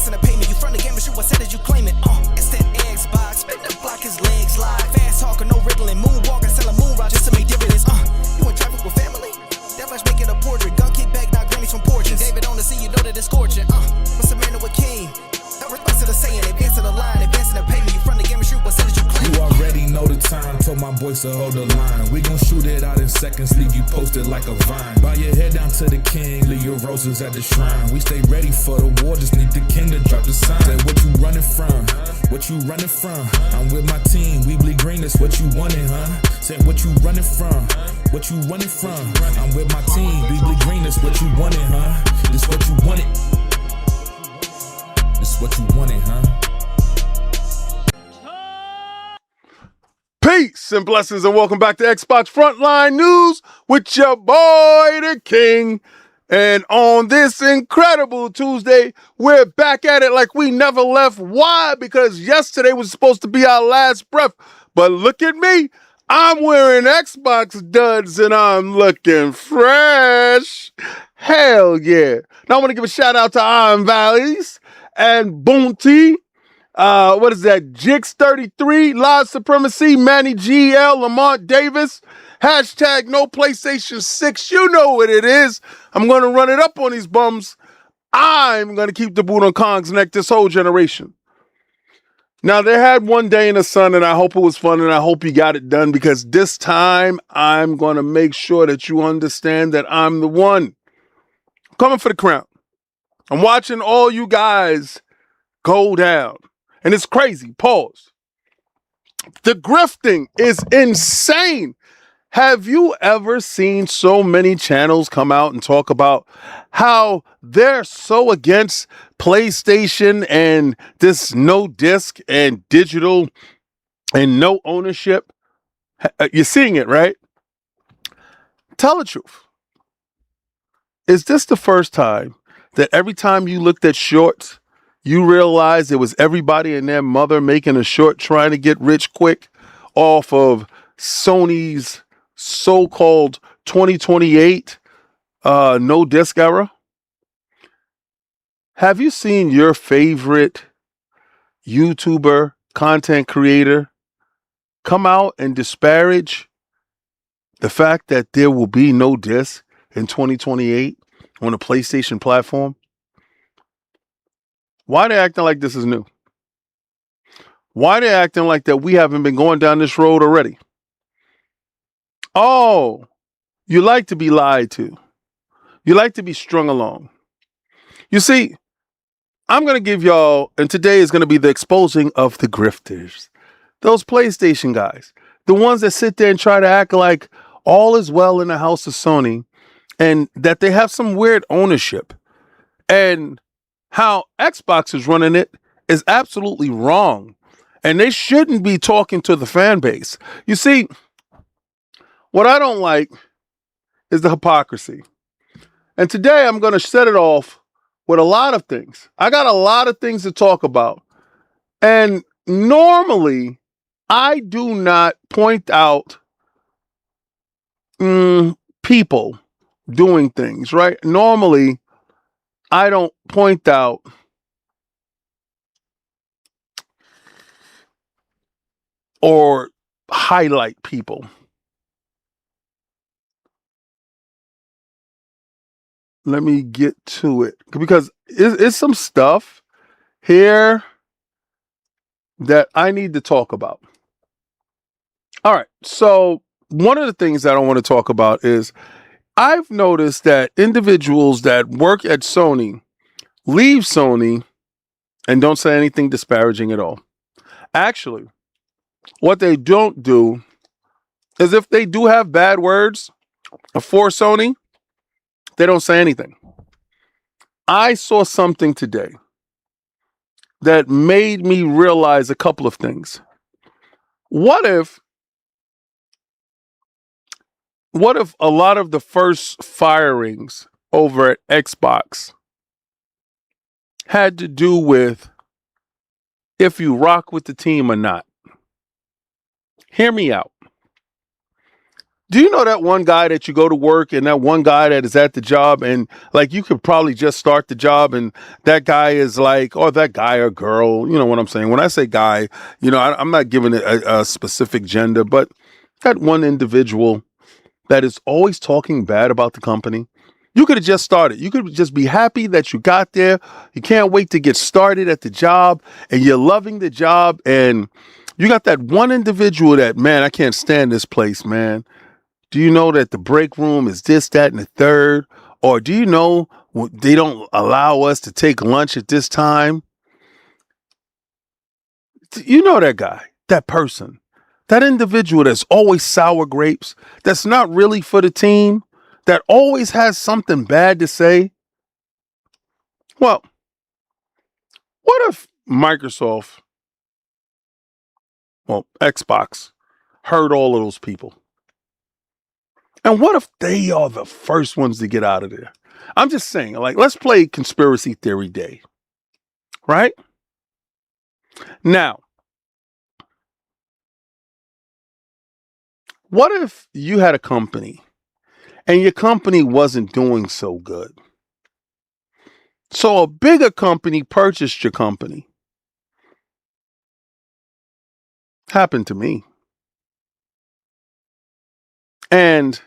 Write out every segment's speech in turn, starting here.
advancing the payment. You front the game and shoot what said as you claim it. It's that Xbox, spin the block, his legs live. Fast talking, no riddling, moonwalking, selling moon rock just to make dividends. You in traffic with family? That flash making a portrait. Gun kick back, now grannies from porches. David on the sea, you know that it's scorching. What's the man with king? No response to the saying, advancing the line, advancing the payment. You front the game and shoot what said as you claim it. You already know the time, told my boys to hold the line. We gon' shoot it out in seconds, leave you posted like a vine. Bow your head down to the king, leave your roses at the shrine. We stay ready for the war, just need the king to drop the sign. Say what you running from, what you running from. I'm with my team, we bleed green, that's what you wanted, huh? Say what you running from, what you running from. I'm with my team, we bleed green, that's what you wanted, huh? This what you wanted. This what you wanted, huh? Peace and blessings and welcome back to Xbox Frontline News with your boy, the King. And on this incredible Tuesday, we're back at it like we never left. Why? Because yesterday was supposed to be our last breath. But look at me. I'm wearing Xbox duds and I'm looking fresh. Hell yeah. Now I want to give a shout out to Iron Valleys and Boonty. What is that? Jix33, Live Supremacy, Manny GL, Lamont Davis, hashtag no PlayStation 6. You know what it is. I'm going to run it up on these bums. I'm going to keep the boot on Kong's neck this whole generation. Now, they had one day in the sun, and I hope it was fun, and I hope you got it done, because this time I'm going to make sure that you understand that I'm the one. I'm coming for the crown. I'm watching all you guys go down. And it's crazy. Pause. The grifting is insane. Have you ever seen so many channels come out and talk about how they're so against PlayStation and this no disc and digital and no ownership? You're seeing it, right? Tell the truth. Is this the first time that every time you looked at shorts, you realize it was everybody and their mother making a short trying to get rich quick off of Sony's so-called 2028 no disc era? Have you seen your favorite YouTuber, content creator come out and disparage the fact that there will be no disc in 2028 on a PlayStation platform? Why are they acting like this is new? Why are they acting like that we haven't been going down this road already? Oh, you like to be lied to. You like to be strung along. You see, I'm going to give y'all, and today is going to be the exposing of the grifters. Those PlayStation guys. The ones that sit there and try to act like all is well in the house of Sony and that they have some weird ownership. And how Xbox is running it is absolutely wrong. And they shouldn't be talking to the fan base. You see, what I don't like is the hypocrisy. And today I'm going to set it off with a lot of things. I got a lot of things to talk about. And normally, I do not point out people doing things, right? Normally, I don't point out or highlight people. Let me get to it, because it's some stuff here that I need to talk about. All right. So one of the things that I want to talk about is I've noticed that individuals that work at Sony leave Sony and don't say anything disparaging at all. Actually, what they don't do is if they do have bad words for Sony, they don't say anything. I saw something today that made me realize a couple of things. What if a lot of the first firings over at Xbox had to do with if you rock with the team or not? Hear me out. Do you know that one guy that you go to work and that one guy that is at the job and like you could probably just start the job and that guy is like, or that guy or girl, you know what I'm saying? When I say guy, I'm not giving it a specific gender, but that one individual that is always talking bad about the company. You could have just started. You could just be happy that you got there. You can't wait to get started at the job and you're loving the job. And you got that one individual that, man, I can't stand this place, man. Do you know that the break room is this, that, and the third? Or do you know they don't allow us to take lunch at this time? You know that guy, that person, that individual that's always sour grapes, that's not really for the team, that always has something bad to say. Well, what if Microsoft, Xbox, heard all of those people? And what if they are the first ones to get out of there? I'm just saying, like, let's play conspiracy theory day, right? Now, what if you had a company and your company wasn't doing so good? So a bigger company purchased your company. Happened to me. And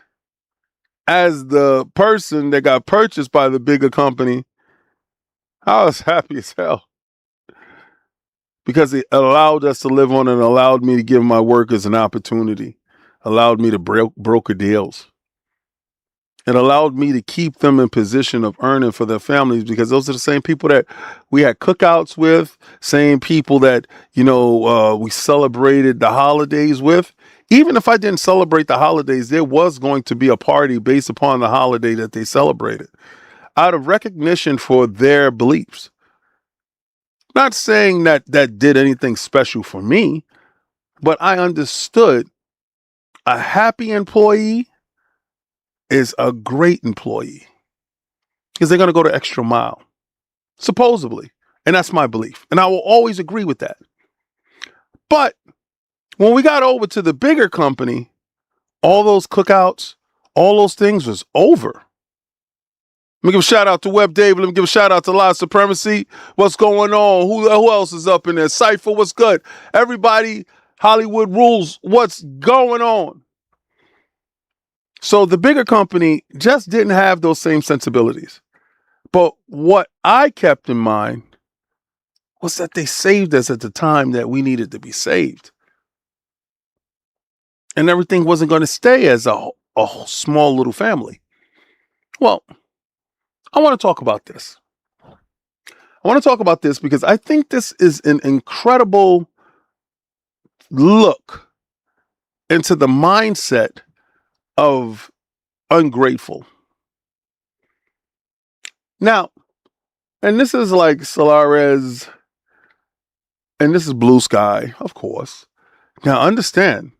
as the person that got purchased by the bigger company, I was happy as hell because it allowed us to live on and allowed me to give my workers an opportunity, allowed me to broker deals. It allowed me to keep them in position of earning for their families because those are the same people that we had cookouts with, same people that, we celebrated the holidays with. Even if I didn't celebrate the holidays, there was going to be a party based upon the holiday that they celebrated out of recognition for their beliefs. Not saying that did anything special for me, but I understood a happy employee is a great employee because they're going to go the extra mile, supposedly. And that's my belief. And I will always agree with that. But when we got over to the bigger company, all those cookouts, all those things was over. Let me give a shout out to Web David. Let me give a shout out to Live Supremacy. What's going on? Who else is up in there? Cypher, what's good? Everybody, Hollywood Rules, what's going on? So the bigger company just didn't have those same sensibilities. But what I kept in mind was that they saved us at the time that we needed to be saved. And everything wasn't going to stay as a small little family. Well, I want to talk about this. I want to talk about this because I think this is an incredible look into the mindset of ungrateful. Now, and this is like Solares, and this is Blue Sky, of course. Now, understand,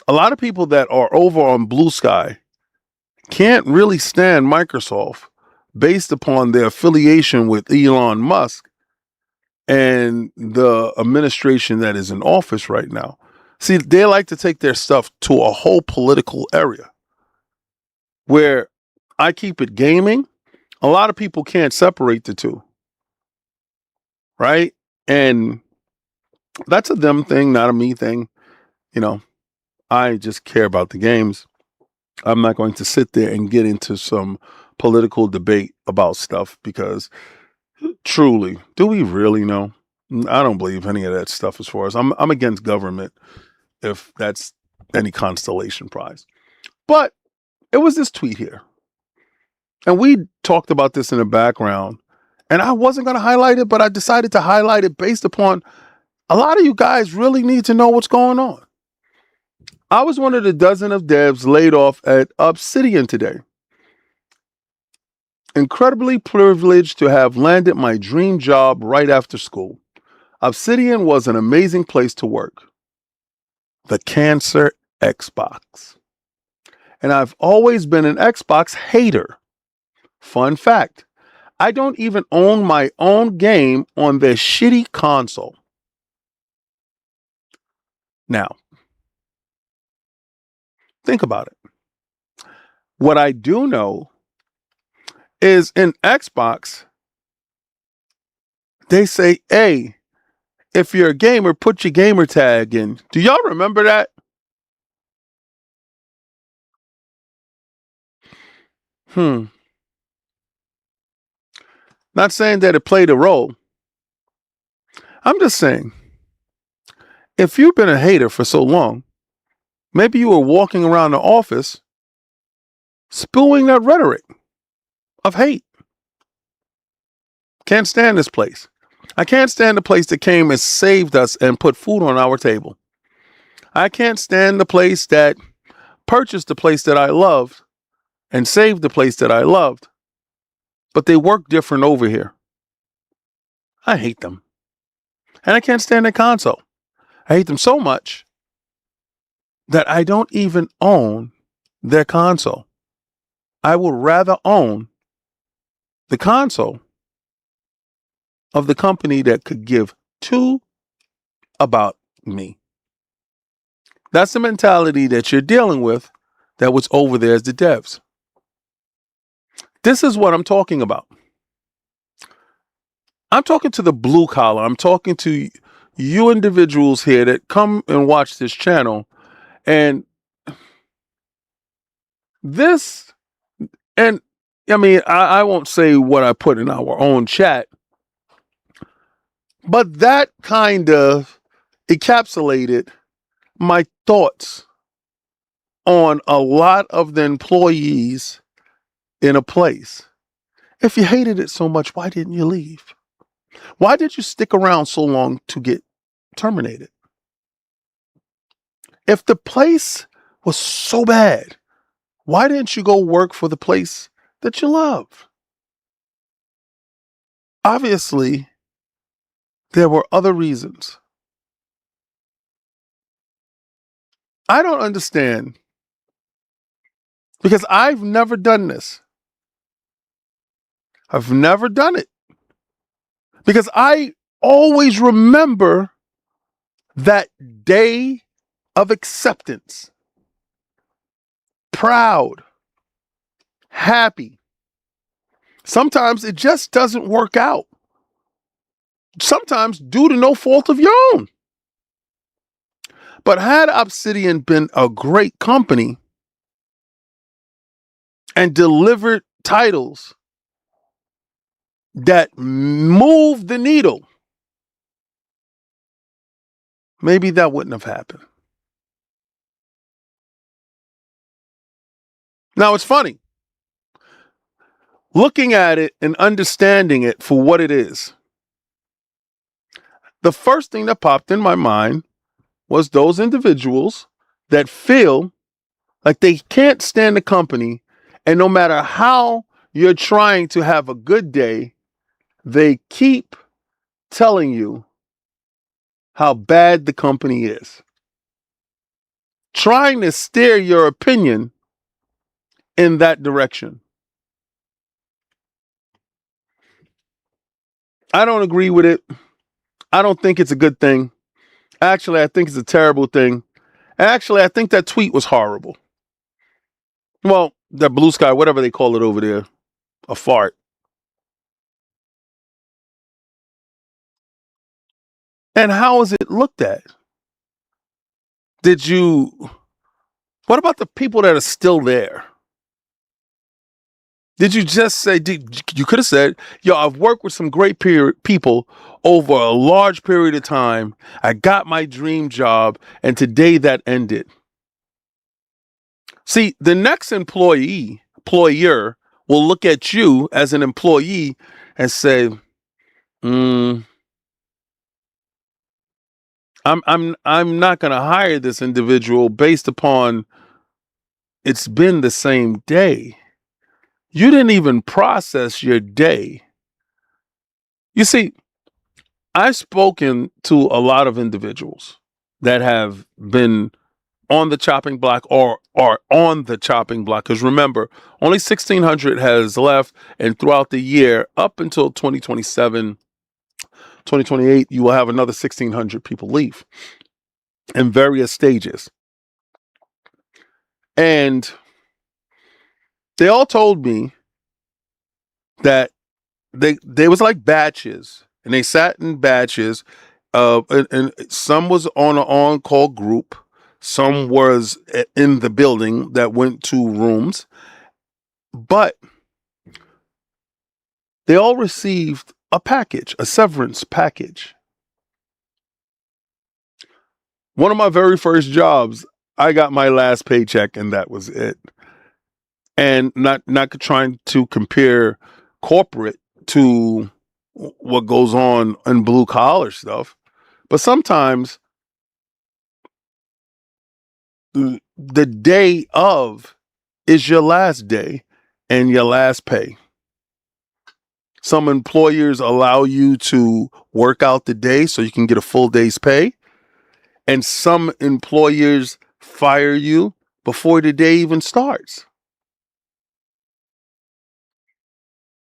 a lot of people that are over on Blue Sky can't really stand Microsoft based upon their affiliation with Elon Musk and the administration that is in office right now. See, they like to take their stuff to a whole political area where I keep it gaming. A lot of people can't separate the two, right? And that's a them thing, not a me thing. I just care about the games. I'm not going to sit there and get into some political debate about stuff because truly, do we really know? I don't believe any of that stuff as far as I'm against government if that's any constellation prize. But it was this tweet here. And we talked about this in the background. And I wasn't going to highlight it, but I decided to highlight it based upon a lot of you guys really need to know what's going on. I was one of the dozen of devs laid off at Obsidian today. Incredibly privileged to have landed my dream job right after school. Obsidian was an amazing place to work. The cancer Xbox. And I've always been an Xbox hater. Fun fact, I don't even own my own game on their shitty console. Now, Think about it. What I do know is in Xbox, they say, hey, if you're a gamer, put your gamer tag in. Do y'all remember that? Not saying that it played a role. I'm just saying, if you've been a hater for so long, maybe you were walking around the office spewing that rhetoric of hate. Can't stand this place. I can't stand the place that came and saved us and put food on our table. I can't stand the place that purchased the place that I loved and saved the place that I loved. But they work different over here. I hate them. And I can't stand their console. I hate them so much that I don't even own their console. I would rather own the console of the company that could give two about me. That's the mentality that you're dealing with that was over there as the devs. This is what I'm talking about. I'm talking to the blue collar. I'm talking to you individuals here that come and watch this channel. And this, and I mean, I won't say what I put in our own chat, but that kind of encapsulated my thoughts on a lot of the employees in a place. If you hated it so much, why didn't you leave? Why did you stick around so long to get terminated? If the place was so bad, why didn't you go work for the place that you love? Obviously, there were other reasons. I don't understand because I've never done this. I've never done it because I always remember that day of acceptance. Proud, happy. Sometimes it just doesn't work out. Sometimes due to no fault of your own. But had Obsidian been a great company and delivered titles that moved the needle, maybe that wouldn't have happened. Now, it's funny. Looking at it and understanding it for what it is, the first thing that popped in my mind was those individuals that feel like they can't stand the company, and no matter how you're trying to have a good day, they keep telling you how bad the company is. Trying to steer your opinion in that direction. I don't agree with it. I don't think it's a good thing. Actually, I think it's a terrible thing. Actually, I think that tweet was horrible. Well, that blue sky, whatever they call it over there, a fart. And how is it looked at? What about the people that are still there? Did you just say, you could have said, yo, I've worked with some great people over a large period of time. I got my dream job, and today that ended. See, the next employer will look at you as an employee and say, I'm not going to hire this individual based upon it's been the same day. You didn't even process your day. You see, I've spoken to a lot of individuals that have been on the chopping block or are on the chopping block. Because remember, only 1,600 has left. And throughout the year, up until 2027, 2028, you will have another 1,600 people leave in various stages. And they all told me that they was like batches, and they sat in batches. And some was on an on-call group, some was in the building that went to rooms, but they all received a package, a severance package. One of my very first jobs, I got my last paycheck, and that was it. And not trying to compare corporate to what goes on in blue collar stuff, but sometimes the day of is your last day and your last pay. Some employers allow you to work out the day so you can get a full day's pay, and some employers fire you before the day even starts.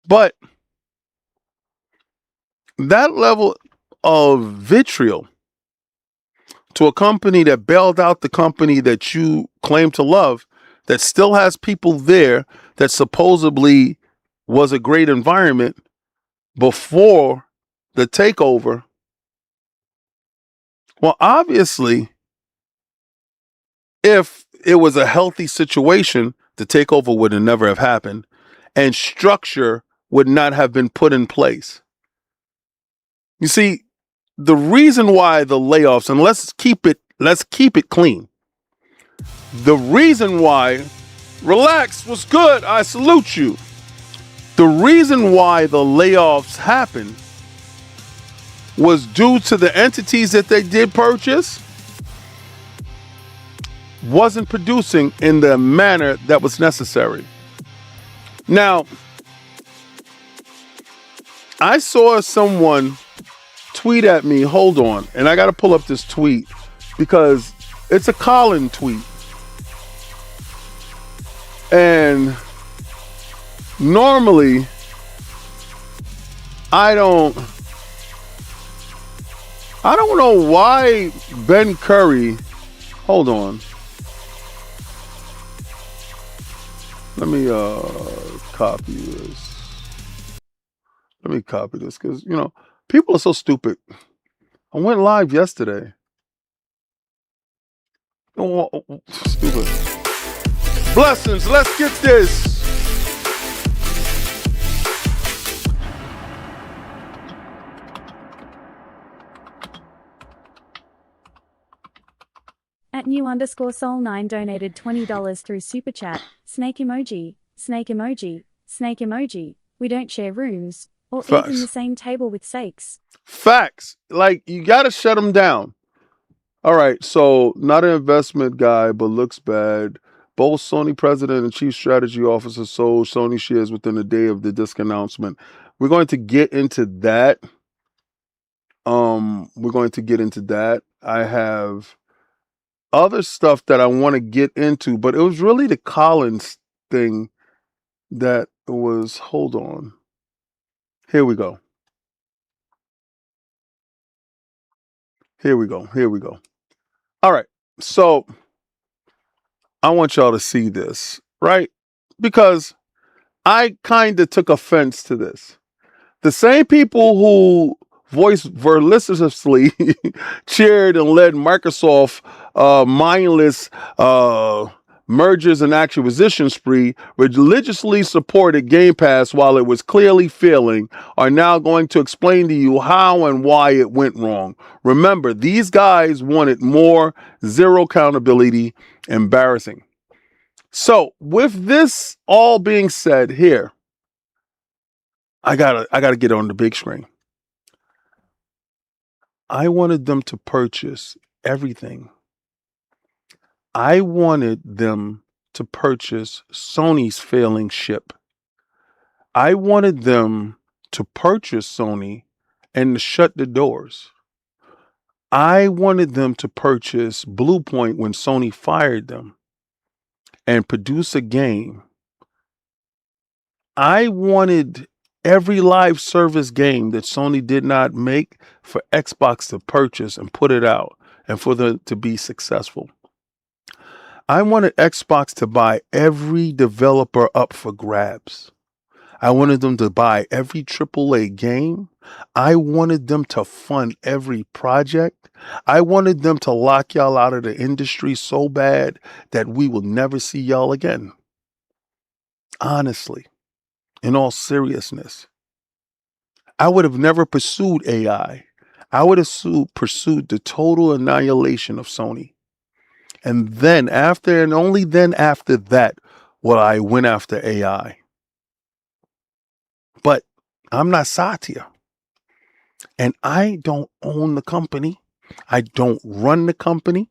But that level of vitriol to a company that bailed out the company that you claim to love, that still has people there, that supposedly was a great environment before the takeover. Well, obviously, if it was a healthy situation, the takeover would have never have happened, and structure would not have been put in place. You see, the reason why the layoffs, and let's keep it clean. The reason why, relax, was good, I salute you. The reason why the layoffs happened was due to the entities that they did purchase wasn't producing in the manner that was necessary. Now, I saw someone tweet at me, hold on, and I got to pull up this tweet because it's a Colin tweet. And normally, I don't know why Ben Curry, hold on. Let me copy this. Let me copy this because, people are so stupid. I went live yesterday. Oh, stupid. Blessings, let's get this. At new_soul9 donated $20 through Super Chat. Snake emoji, snake emoji, snake emoji. We don't share rooms or eat in the same table with sakes. Facts. Like, you got to shut them down. All right, so not an investment guy, but looks bad. Both Sony president and chief strategy officer sold Sony shares within a day of the disc announcement. We're going to get into that. I have other stuff that I want to get into, but it was really the Collins thing that was, hold on. Here we go. All right. So I want y'all to see this, right? Because I kind of took offense to this. The same people who voiced vociferously cheered and led Microsoft mindless mergers and acquisition spree, religiously supported Game Pass while it was clearly failing, are now going to explain to you how and why it went wrong. Remember, these guys wanted more, zero accountability, embarrassing. So with this all being said here, I gotta get on the big screen. I wanted them to purchase everything. I wanted them to purchase Sony's failing ship. I wanted them to purchase Sony and to shut the doors. I wanted them to purchase Bluepoint when Sony fired them and produce a game. I wanted every live service game that Sony did not make for Xbox to purchase and put it out and for them to be successful. I wanted Xbox to buy every developer up for grabs. I wanted them to buy every AAA game. I wanted them to fund every project. I wanted them to lock y'all out of the industry so bad that we will never see y'all again. Honestly, in all seriousness, I would have never pursued AI. I would have pursued the total annihilation of Sony. And then after, and only then after that, will I went after AI. But I'm not Satya. And I don't own the company. I don't run the company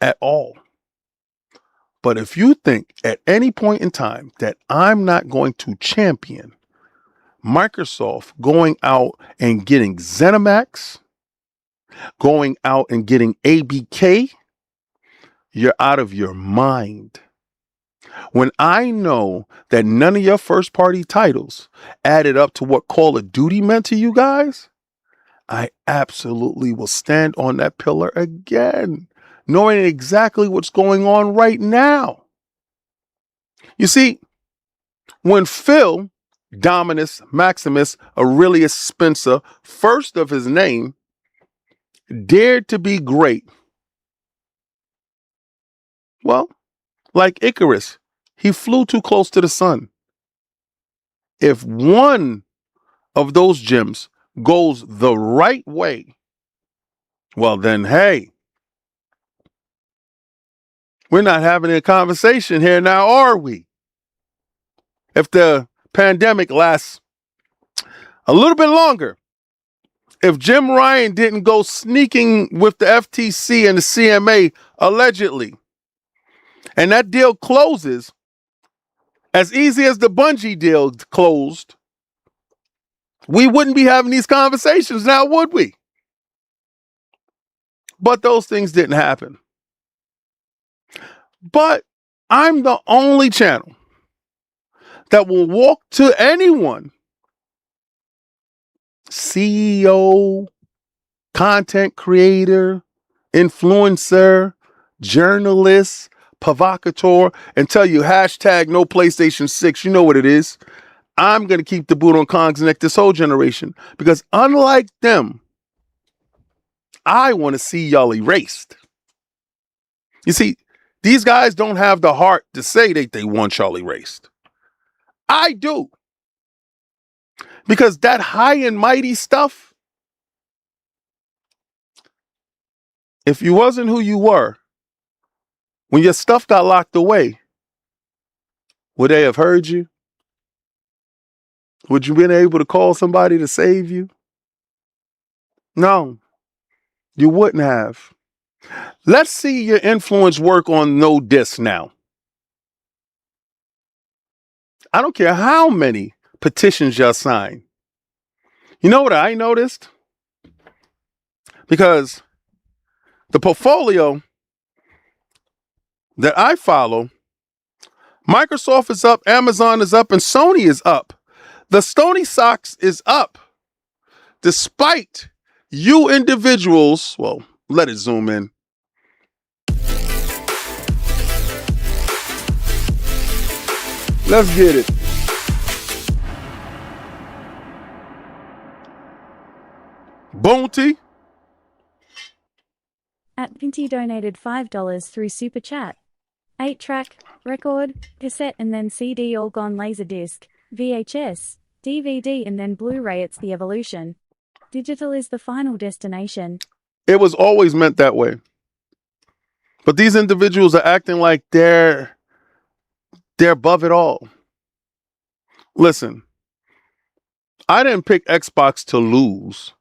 at all. But if you think at any point in time that I'm not going to champion Microsoft going out and getting ZeniMax, going out and getting ABK, you're out of your mind. When I know that none of your first party titles added up to what Call of Duty meant to you guys, I absolutely will stand on that pillar again, knowing exactly what's going on right now. You see, when Phil, Dominus Maximus Aurelius Spencer, first of his name, dared to be great, well, like Icarus, he flew too close to the sun. If one of those gems goes the right way, well then, hey, we're not having a conversation here now, are we? If the pandemic lasts a little bit longer, if Jim Ryan didn't go sneaking with the FTC and the CMA allegedly, and that deal closes as easy as the Bungie deal closed, we wouldn't be having these conversations now, would we? But those things didn't happen. But I'm the only channel that will walk to anyone, CEO, content creator, influencer, journalist, provocateur, and tell you hashtag no PlayStation 6. You know what it is. I'm going to keep the boot on Kong's neck this whole generation, because unlike them, I want to see y'all erased. You see, these guys don't have the heart to say that they want y'all erased. I do. Because that high and mighty stuff, if you wasn't who you were, when your stuff got locked away, would they have heard you? Would you been able to call somebody to save you? No, you wouldn't have. Let's see your influence work on no disc now. I don't care how many petitions y'all sign. You know what I noticed? Because the portfolio that I follow, Microsoft is up, Amazon is up, and Sony is up. The Sony stocks is up despite you individuals, well, let it zoom in. Let's get it. Bounty. At Pinty donated $5 through Super Chat. 8-track, record, cassette and then CD all gone, Laserdisc, VHS, DVD and then Blu-ray. It's the evolution. Digital is the final destination. It was always meant that way. But these individuals are acting like they're above it all. Listen, I didn't pick Xbox to lose.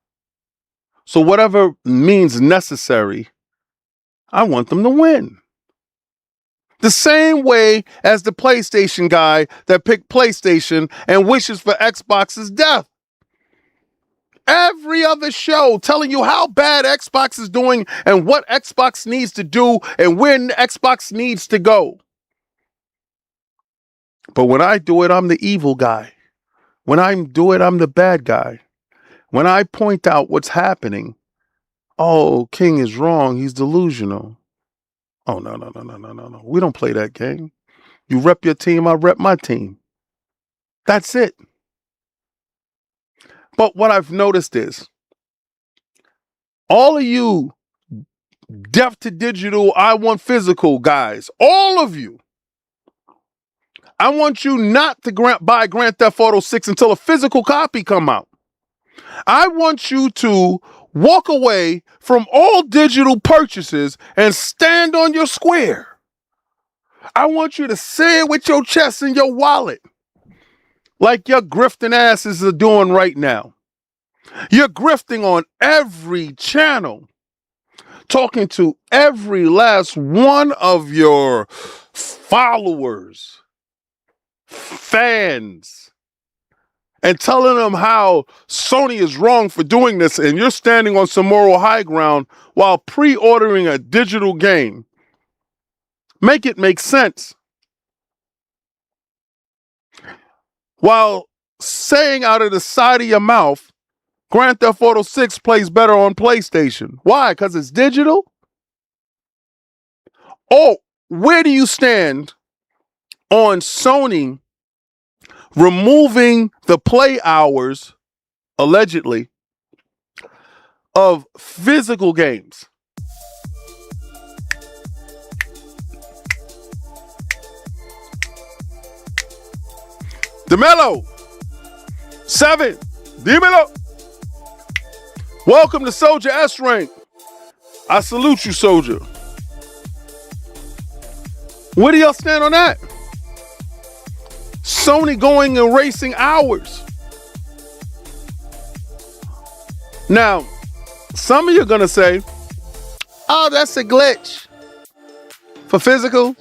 So whatever means necessary, I want them to win. The same way as the PlayStation guy that picked PlayStation and wishes for Xbox's death. Every other show telling you how bad Xbox is doing and what Xbox needs to do and where Xbox needs to go. But when I do it, I'm the evil guy. When I do it, I'm the bad guy. When I point out what's happening, oh, King is wrong. He's delusional. Oh, no. We don't play that game. You rep your team, I rep my team. That's it. But what I've noticed is all of you deaf to digital, I want physical guys, all of you, I want you not to buy Grand Theft Auto 6 until a physical copy come out. I want you to walk away from all digital purchases and stand on your square. I want you to say it with your chest and your wallet, like your grifting asses are doing right now. You're grifting on every channel, talking to every last one of your followers, fans, and telling them how Sony is wrong for doing this, and you're standing on some moral high ground while pre-ordering a digital game. Make it make sense. While saying out of the side of your mouth, Grand Theft Auto 6 plays better on PlayStation. Why? Because it's digital? Oh, where do you stand on Sony removing the play hours, allegedly, of physical games? DeMello, 7, DeMello. Welcome to Soldier S Rank. I salute you, Soldier. Where do y'all stand on that? Sony going and racing hours. Now, some of you are going to say, oh, that's a glitch. For physical?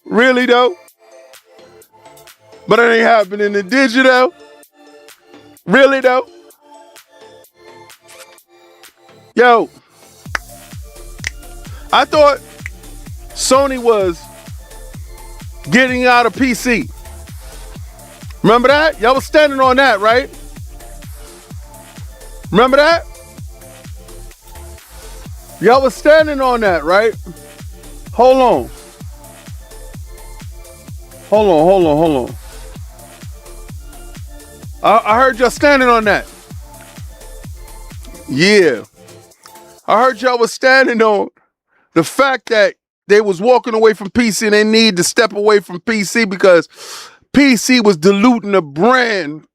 Really, though? But it ain't happening in digital? Really, though? Yo, I thought Sony was getting out of PC. Remember that? Y'all was standing on that, right? Remember that? Y'all was standing on that, right? Hold on. I heard y'all standing on that. Yeah. I heard y'all was standing on the fact that they was walking away from PC and they need to step away from PC because PC was diluting the brand.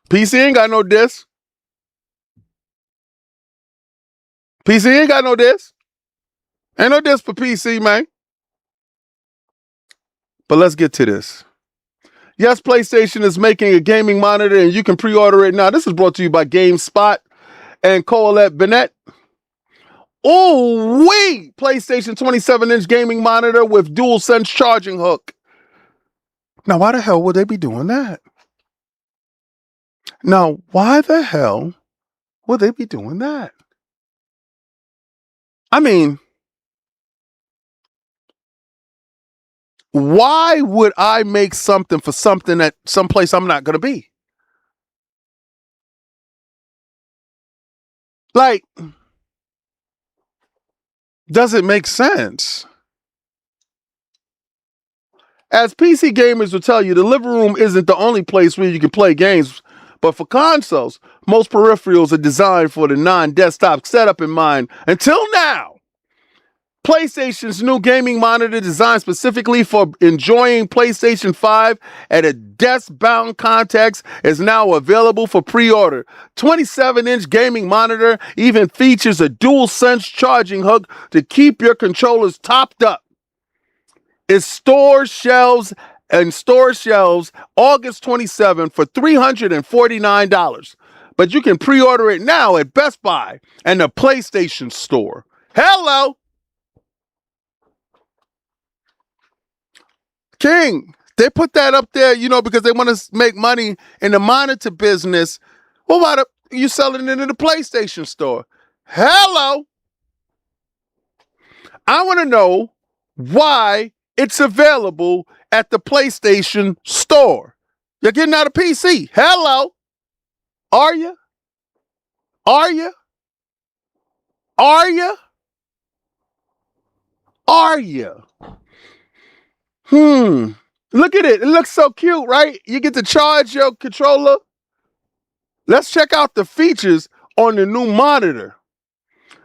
PC ain't got no disc. PC ain't got no disc. Ain't no disc for PC, man. But let's get to this. Yes, PlayStation is making a gaming monitor and you can pre-order it now. This is brought to you by GameSpot and Colette Bennett. Oh, wait! PlayStation 27-inch gaming monitor with DualSense charging hook. Now, why the hell would they be doing that? Now, why the hell would they be doing that? I mean, why would I make something for something at someplace I'm not going to be? Like, does it make sense? As PC gamers will tell you, the living room isn't the only place where you can play games, but for consoles, most peripherals are designed for the non-desktop setup in mind. Until now, PlayStation's new gaming monitor designed specifically for enjoying PlayStation 5 at a desk-bound context is now available for pre-order. 27-inch gaming monitor even features a DualSense charging hook to keep your controllers topped up. It stores shelves August 27 for $349. But you can pre-order it now at Best Buy and the PlayStation Store. Hello! King, they put that up there, because they want to make money in the monitor business. Well, why you selling it in the PlayStation Store? Hello! I want to know why it's available at the PlayStation Store. You're getting out of PC. Hello. Are you? Are you? Are you? are you? Look at it. It looks so cute, right? You get to charge your controller. Let's check out the features on the new monitor.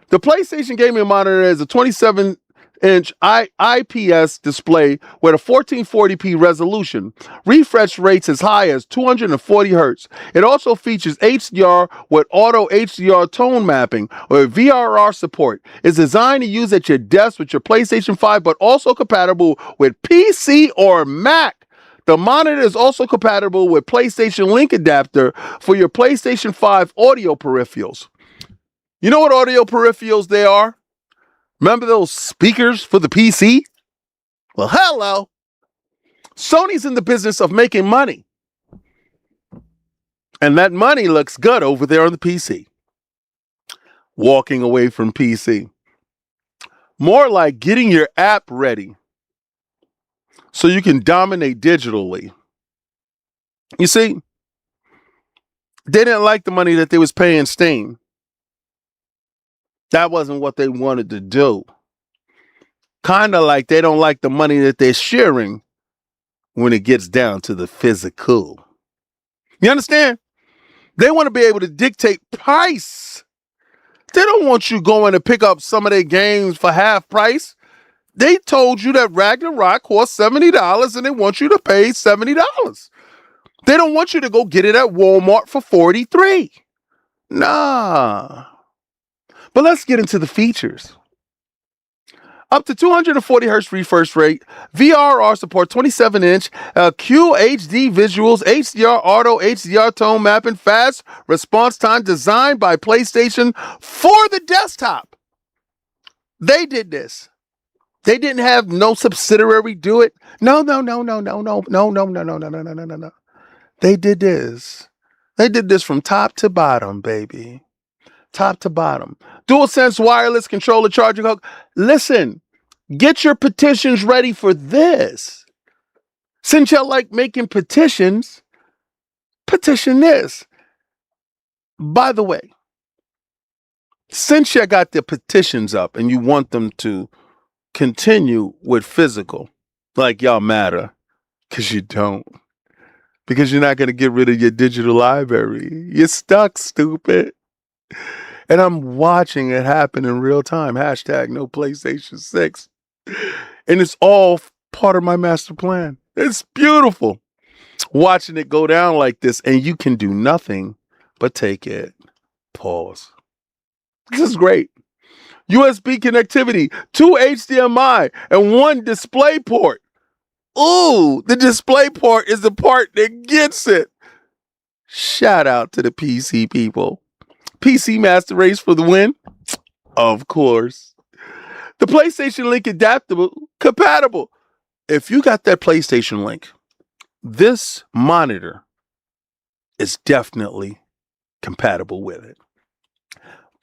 The PlayStation gaming monitor is a 27-inch IPS display with a 1440p resolution. Refresh rates as high as 240 Hz. It also features HDR with auto HDR tone mapping or VRR support. It's designed to use at your desk with your PlayStation 5, but also compatible with PC or Mac. The monitor is also compatible with PlayStation Link adapter for your PlayStation 5 audio peripherals. You know what audio peripherals they are? Remember those speakers for the PC? Well, hello. Sony's in the business of making money. And that money looks good over there on the PC. Walking away from PC. More like getting your app ready so you can dominate digitally. You see, they didn't like the money that they was paying Steam. That wasn't what they wanted to do. Kind of like they don't like the money that they're sharing when it gets down to the physical. You understand? They want to be able to dictate price. They don't want you going to pick up some of their games for half price. They told you that Ragnarok costs $70 and they want you to pay $70. They don't want you to go get it at Walmart for $43. Nah. But let's get into the features. Up to 240 Hz refresh rate, VRR support 27-inch, QHD visuals, HDR auto, HDR tone mapping, fast response time designed by PlayStation for the desktop. They did this. They didn't have no subsidiary do it. No. They did this. They did this from top to bottom, baby. Top to bottom. DualSense wireless controller charging hook. Listen, get your petitions ready for this. Since y'all like making petitions, petition this. By the way, since you got the petitions up and you want them to continue with physical, like y'all matter, because you don't. Because you're not going to get rid of your digital library. You're stuck, stupid. And I'm watching it happen in real time. Hashtag no PlayStation 6. And it's all part of my master plan. It's beautiful. Watching it go down like this, and you can do nothing but take it. Pause. This is great. USB connectivity, 2 HDMI, and 1 display port. Ooh, the display port is the part that gets it. Shout out to the PC people. PC Master Race for the win? Of course. The PlayStation Link adaptable, compatible. If you got that PlayStation Link, this monitor is definitely compatible with it.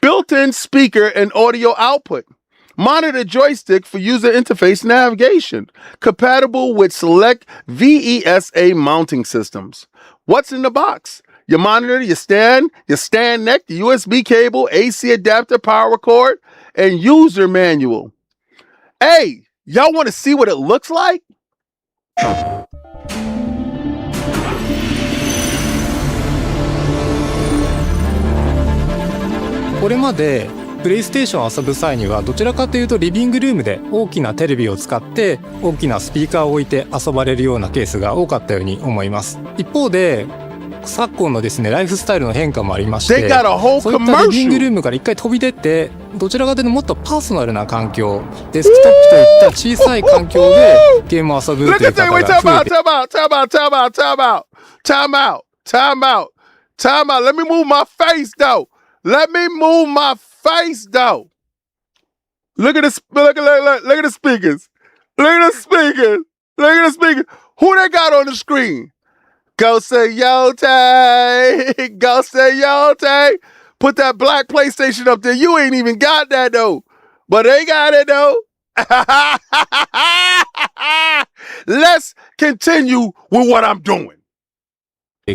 Built-in speaker and audio output. Monitor joystick for user interface navigation. Compatible with select VESA mounting systems. What's in the box? Your monitor, your stand neck, the USB cable, AC adapter, power cord, and user manual. Hey, y'all want to see what it looks like? これまでプレイステーションを遊ぶ際にはどちらかというとリビングルームで大きなテレビを使って大きなスピーカーを置いて遊ばれるようなケースが多かったように思います。一方で昨今のですねライフスタイルの変化もありまして、そういったリビングルームから一回飛び出てどちらかというともっとパーソナルな環境、デスクトップといった小さい環境でゲームを遊ぶという方が増えて。Let me move my face though. Let me move my face though. Look at the speakers. Look at the speakers. Look at the speakers. Who they got on the screen? Ghost of Yote. Ghost of Yote. Put that black PlayStation up there. You ain't even got that though. But they got it though. Let's continue with what I'm doing.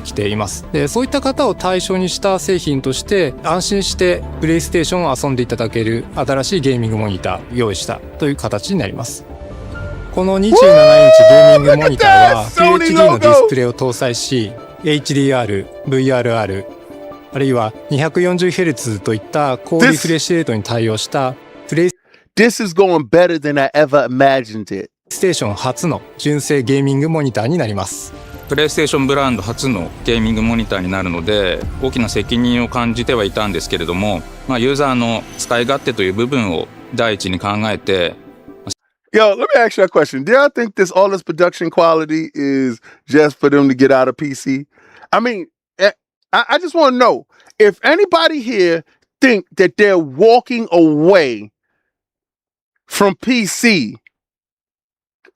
きています。で、そういった方を対象にした製品として安心してプレイステーションを遊んでいただける新しいゲーミングモニターを用意したという形になります。この27インチゲーミングモニターは QHD のディスプレイを搭載し HDR、VRR、あるいは 240Hz といった高リフレッシュレートに対応したプレイ This is going better than I ever imagined it. ステーション初の純正ゲーミングモニターになります。プレイステーションブランド初のゲーミングモニターになるので大きな責任を感じてはいたんですけれども、ユーザーの使い勝手という部分を第一に考えて。 Yo, let me ask you a question. Do y'all think all this production quality is just for them to get out of PC? I mean, I just want to know if anybody here think that they're walking away from PC.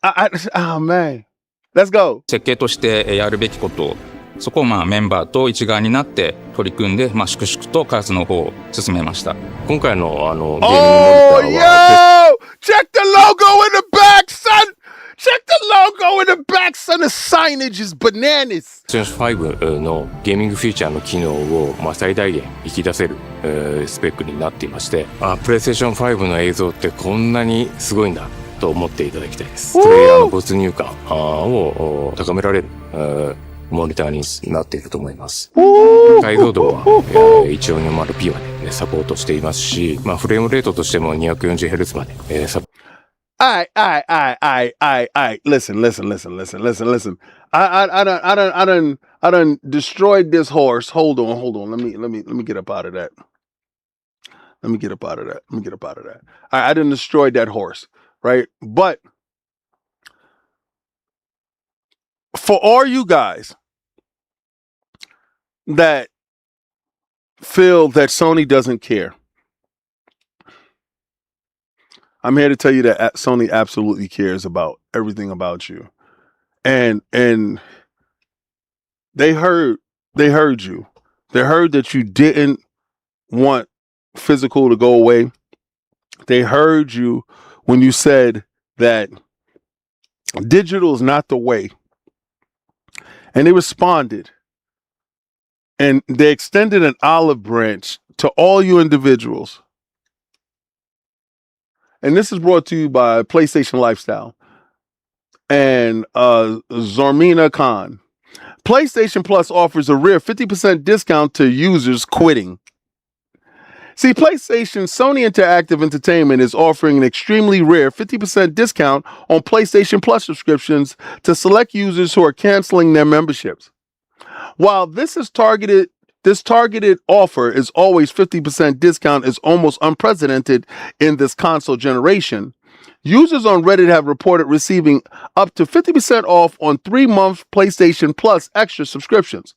Oh man, let's go. 設計としてやるべきこと、そこをメンバーと一丸になって取り組んで、粛々と開発の方を進めました。今回のゲーミングモニタ Oh, ーは yo! Check the logo in the back, son! Check the logo in the back, son! The signage is bananas! PlayStation 5のゲーミングフィーチャーの機能を最大限引き出せるスペックになっていまして、PlayStation 5の映像ってこんなにすごいんだと思っていただきたいです。プレイヤーの没入感を高められるモニターになっていると思います。解像度は 1440p までサポートしていますし、フレームレートとしても 240Hz までサポート。Alright. Listen. I done destroyed this horse. Hold on. Let me get up out of that. Alright, I done destroyed that horse, right? But for all you guys that feel that Sony doesn't care, I'm here to tell you that Sony absolutely cares about everything about you. And they heard you. They heard that you didn't want physical to go away. They heard you when you said that digital is not the way. And they responded. And they extended an olive branch to all you individuals. And this is brought to you by PlayStation Lifestyle and Zormina Khan. PlayStation Plus offers a rare 50% discount to users quitting. See, PlayStation Sony Interactive Entertainment is offering an extremely rare 50% discount on PlayStation Plus subscriptions to select users who are canceling their memberships. While this targeted offer is always 50% discount is almost unprecedented in this console generation. Users on Reddit have reported receiving up to 50% off on 3-month PlayStation Plus extra subscriptions.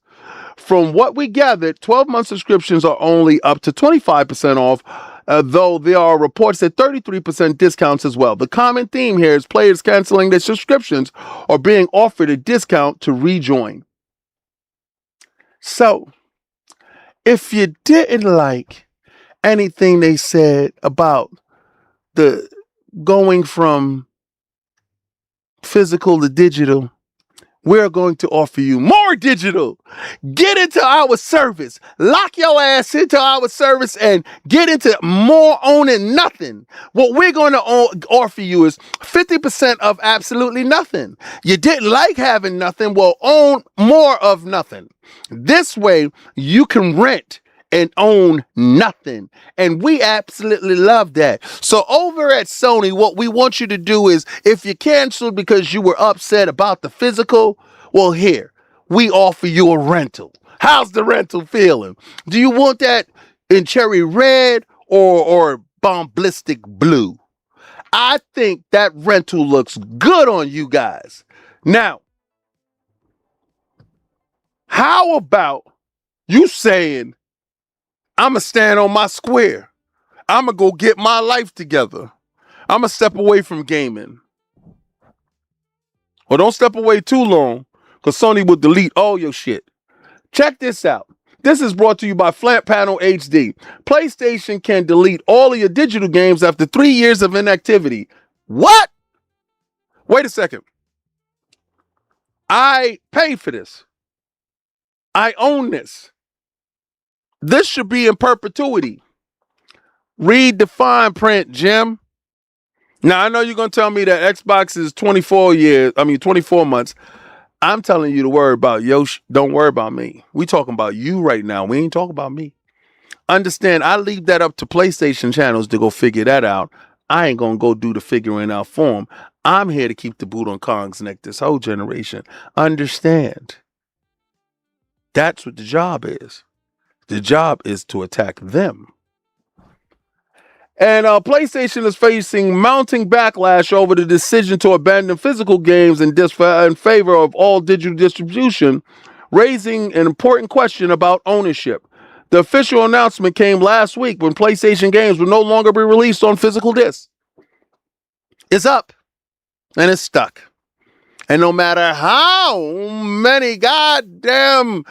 From what we gathered, 12-month subscriptions are only up to 25% off, though there are reports that 33% discounts as well. The common theme here is players canceling their subscriptions or being offered a discount to rejoin. So, if you didn't like anything they said about the going from physical to digital, we're going to offer you more digital. Get into our service. Lock your ass into our service and get into more owning nothing. What we're going to offer you is 50% of absolutely nothing. You didn't like having nothing? Well, own more of nothing. This way, you can rent and own nothing. And we absolutely love that. So over at Sony, what we want you to do is, if you canceled because you were upset about the physical, well, here, we offer you a rental. How's the rental feeling? Do you want that in cherry red or bombastic blue? I think that rental looks good on you guys. Now, how about you saying, I'm going to stand on my square. I'm going to go get my life together. I'm going to step away from gaming. Well, don't step away too long, because Sony will delete all your shit. Check this out. This is brought to you by Flat Panel HD. PlayStation can delete all of your digital games after 3 years of inactivity. What? Wait a second. I paid for this. I own this. This should be in perpetuity. Read the fine print, Jim. Now, I know you're going to tell me that Xbox is 24 months. I'm telling you to worry about don't worry about me. We talking about you right now. We ain't talking about me. Understand, I leave that up to PlayStation channels to go figure that out. I ain't going to go do the figuring out for them. I'm here to keep the boot on Kong's neck this whole generation. Understand. That's what the job is. The job is to attack them. And PlayStation is facing mounting backlash over the decision to abandon physical games in favor of all digital distribution, raising an important question about ownership. The official announcement came last week when PlayStation games will no longer be released on physical discs. It's up and it's stuck. And no matter how many goddamn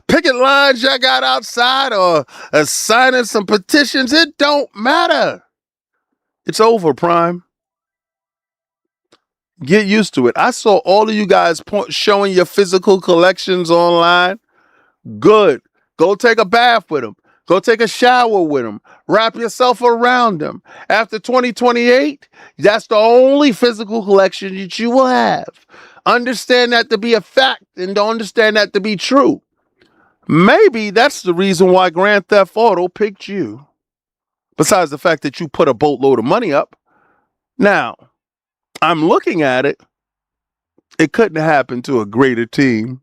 picket lines y'all got outside or signing some petitions, it don't matter. It's over, Prime. Get used to it. I saw all of you guys showing your physical collections online. Good. Go take a bath with them. Go take a shower with them. Wrap yourself around them. After 2028, that's the only physical collection that you will have. Understand that to be a fact and don't understand that to be true. Maybe that's the reason why Grand Theft Auto picked you. Besides the fact that you put a boatload of money up. Now, I'm looking at it. It couldn't happen to a greater team.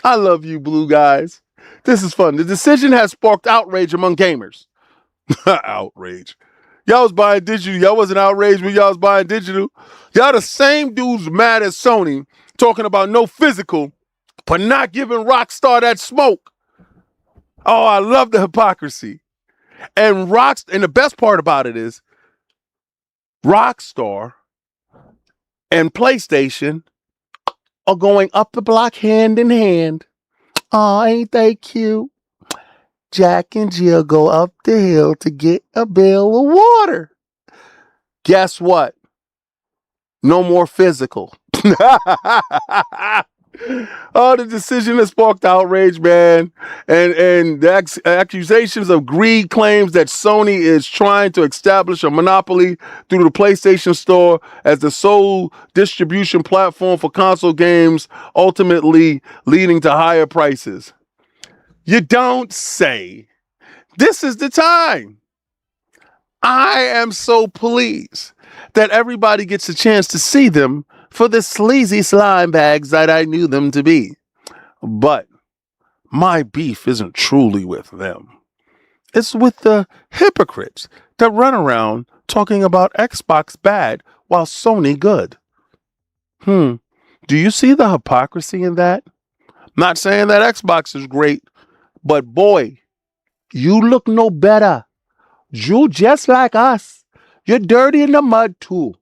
I love you, blue guys. This is fun. The decision has sparked outrage among gamers. Outrage. Y'all was buying digital. Y'all wasn't outraged when y'all was buying digital. Y'all the same dudes mad at Sony talking about no physical, but not giving Rockstar that smoke. Oh, I love the hypocrisy. And the best part about it is Rockstar and PlayStation are going up the block hand in hand. Oh, ain't they cute? Jack and Jill go up the hill to get a barrel of water. Guess what? No more physical. Oh, the decision has sparked outrage, man. And the accusations of greed claims that Sony is trying to establish a monopoly through the PlayStation Store as the sole distribution platform for console games, ultimately leading to higher prices. You don't say. This is the time. I am so pleased that everybody gets a chance to see them for the sleazy slime bags that I knew them to be. But my beef isn't truly with them. It's with the hypocrites that run around talking about Xbox bad while Sony good. Do you see the hypocrisy in that? Not saying that Xbox is great, but boy, you look no better. You just like us. You're dirty in the mud too.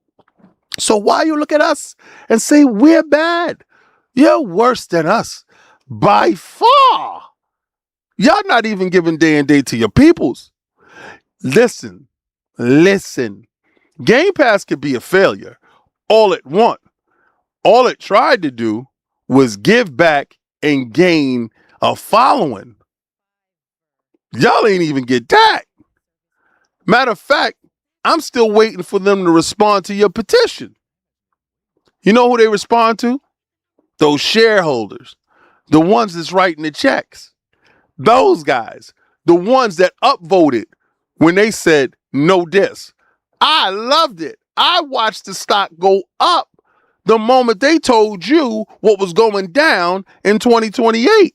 So why you look at us and say we're bad? You're worse than us by far. Y'all not even giving day and date to your peoples. Listen. Game Pass could be a failure all it want. All it tried to do was give back and gain a following. Y'all ain't even get that. Matter of fact, I'm still waiting for them to respond to your petition. You know who they respond to? Those shareholders. The ones that's writing the checks. Those guys. The ones that upvoted when they said no dis. I loved it. I watched the stock go up the moment they told you what was going down in 2028.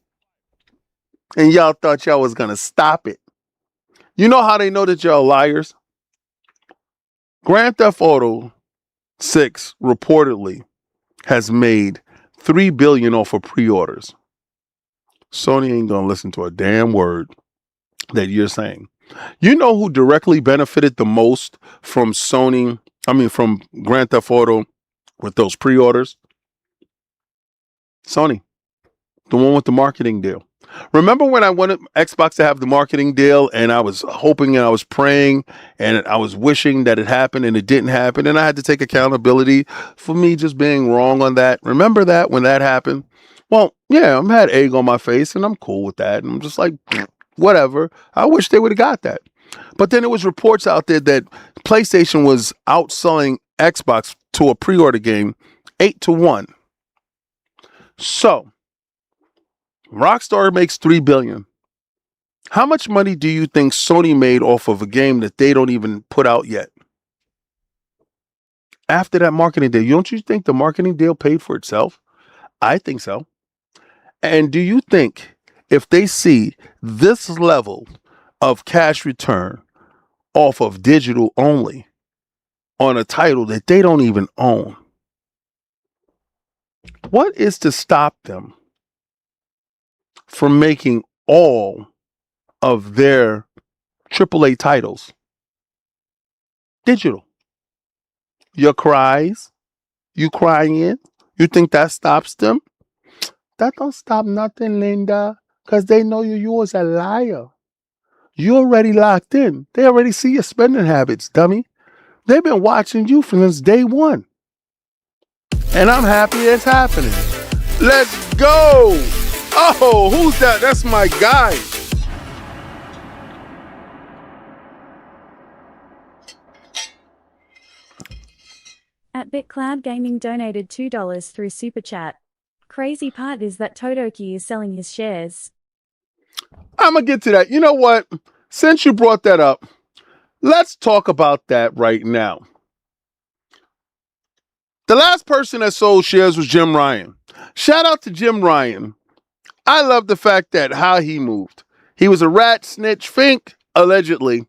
And y'all thought y'all was going to stop it. You know how they know that y'all liars? Grand Theft Auto 6 reportedly has made $3 billion off of pre-orders. Sony ain't gonna listen to a damn word that you're saying. You know who directly benefited the most from from Grand Theft Auto with those pre-orders? Sony, the one with the marketing deal. Remember when I wanted Xbox to have the marketing deal and I was hoping and I was praying and I was wishing that it happened and it didn't happen and I had to take accountability for me just being wrong on that. Remember that when that happened? Well, yeah, I'm had egg on my face and I'm cool with that. And I'm just like, whatever. I wish they would have got that. But then there was reports out there that PlayStation was outselling Xbox to a pre-order game 8-1. So Rockstar makes $3 billion. How much money do you think Sony made off of a game that they don't even put out yet? After that marketing deal, don't you think the marketing deal paid for itself? I think so. And do you think if they see this level of cash return off of digital only on a title that they don't even own, what is to stop them from making all of their AAA titles digital? Your cries, you crying, you think that stops them? That don't stop nothing, Linda, because they know you was a liar. You already locked in. They already see your spending habits, dummy. They've been watching you since day one. And I'm happy it's happening. Let's go. Oh, who's that? That's my guy. At BitCloud Gaming donated $2 through Super Chat. Crazy part is that Todoki is selling his shares. I'm going to get to that. You know what? Since you brought that up, let's talk about that right now. The last person that sold shares was Jim Ryan. Shout out to Jim Ryan. I love the fact that how he moved. He was a rat, snitch, fink, allegedly,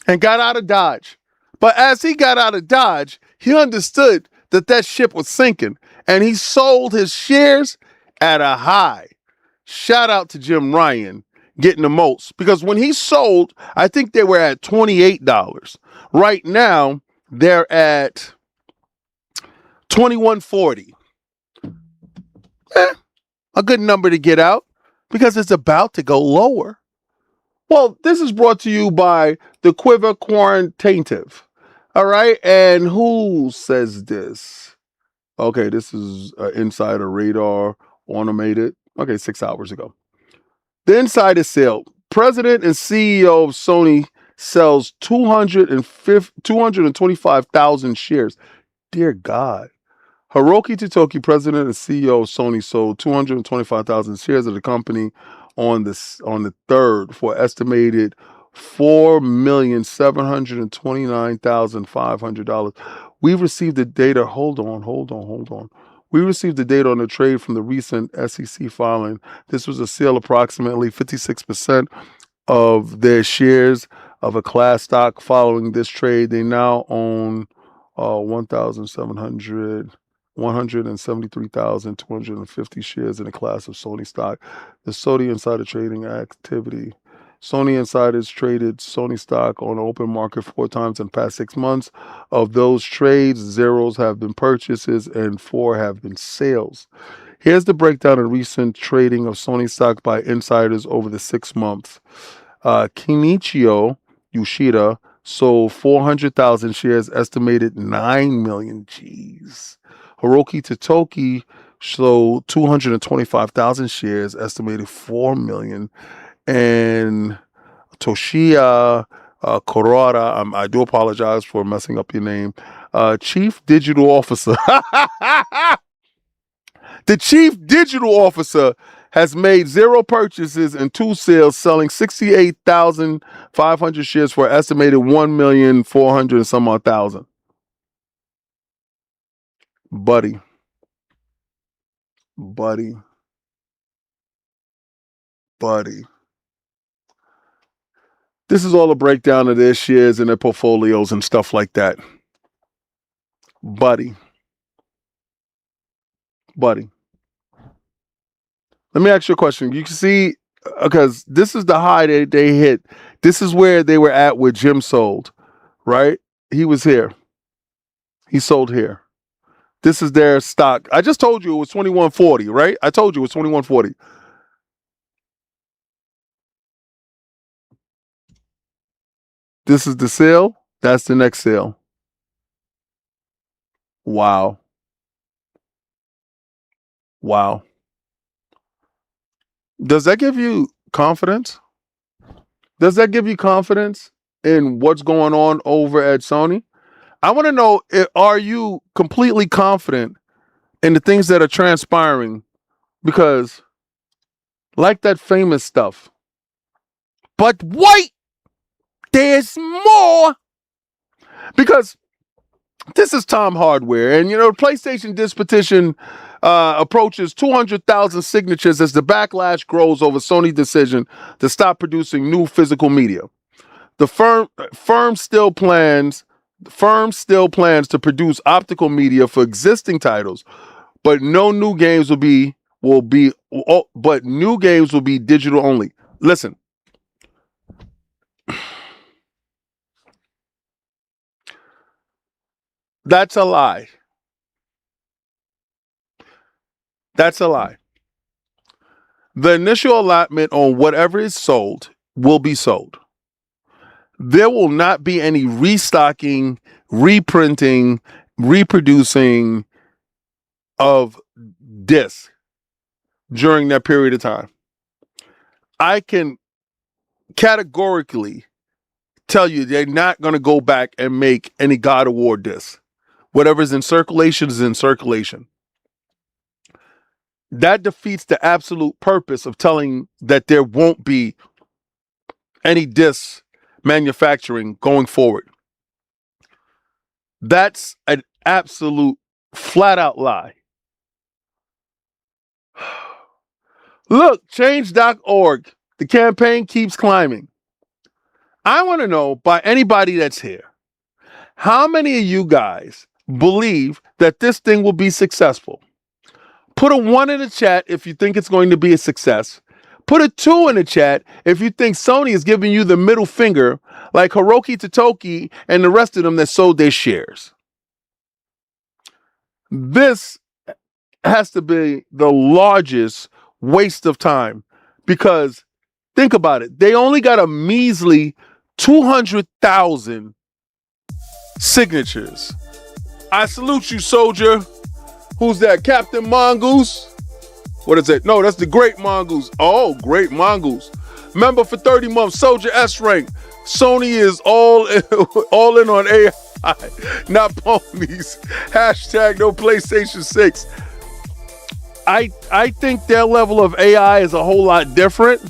and got out of Dodge. But as he got out of Dodge, he understood that that ship was sinking, and he sold his shares at a high. Shout out to Jim Ryan getting the most, because when he sold, I think they were at $28. Right now, they're at $21.40. A good number to get out because it's about to go lower. Well, this is brought to you by the Quiver Quantitative. All right. And who says this? Okay, this is Insider Radar Automated. Okay, 6 hours ago. The insider sale. President and CEO of Sony sells 225,000 shares. Dear God. Hiroki Totoki, president and CEO of Sony, sold 225,000 shares of the company on the 3rd for estimated $4,729,500. We've received the data. Hold on. We received the data on the trade from the recent SEC filing. This was a sale approximately 56% of their shares of a class stock. Following this trade, they now own 173,250 shares in a class of Sony stock. The Sony insider trading activity. Sony insiders traded Sony stock on the open market 4 times in the past 6 months. Of those trades, 0 have been purchases and 4 have been sales. Here's the breakdown of recent trading of Sony stock by insiders over the 6 months. Kenichio Yoshida sold 400,000 shares, estimated 9 million. Jeez. Hiroki Totoki sold 225,000 shares, estimated 4 million. And Toshiya Kurata, I do apologize for messing up your name, Chief Digital Officer. The Chief Digital Officer has made 0 purchases and 2 sales, selling 68,500 shares for an estimated 1,400,000 and some odd thousand. Buddy. This is all a breakdown of their shares and their portfolios and stuff like that. Buddy. Let me ask you a question. You can see, because this is the high they hit. This is where they were at where Jim sold, right? He was here. He sold here. This is their stock. I just told you it was $21.40, right? I told you it was $21.40. This is the sale. That's the next sale. Wow. Does that give you confidence? Does that give you confidence in what's going on over at Sony? I want to know, are you completely confident in the things that are transpiring? Because, like that famous stuff, but wait, there's more. Because this is Tom Hardware, and PlayStation disc petition approaches 200,000 signatures as the backlash grows over Sony's decision to stop producing new physical media. The firm still plans to produce optical media for existing titles, but new games will be digital only. Listen. That's a lie. That's a lie. The initial allotment on whatever is sold will be sold. There will not be any restocking, reprinting, reproducing of discs during that period of time. I can categorically tell you they're not going to go back and make any God of War discs. Whatever's in circulation is in circulation. That defeats the absolute purpose of telling that there won't be any disc manufacturing going forward. That's an absolute flat out lie. Look, change.org. The campaign keeps climbing. I want to know by anybody that's here, how many of you guys believe that this thing will be successful? Put a 1 in the chat if you think it's going to be a success. Put a 2 in the chat if you think Sony is giving you the middle finger like Hiroki Totoki and the rest of them that sold their shares. This has to be the largest waste of time because think about it. They only got a measly 200,000 signatures. I salute you, soldier. Who's that? Captain Mongoose? What is it? No, that's the Great Mongoose. Oh, Great Mongoose. Member for 30 months, Soldier S rank. Sony is all in on AI, not ponies. Hashtag no PlayStation 6. I think their level of AI is a whole lot different.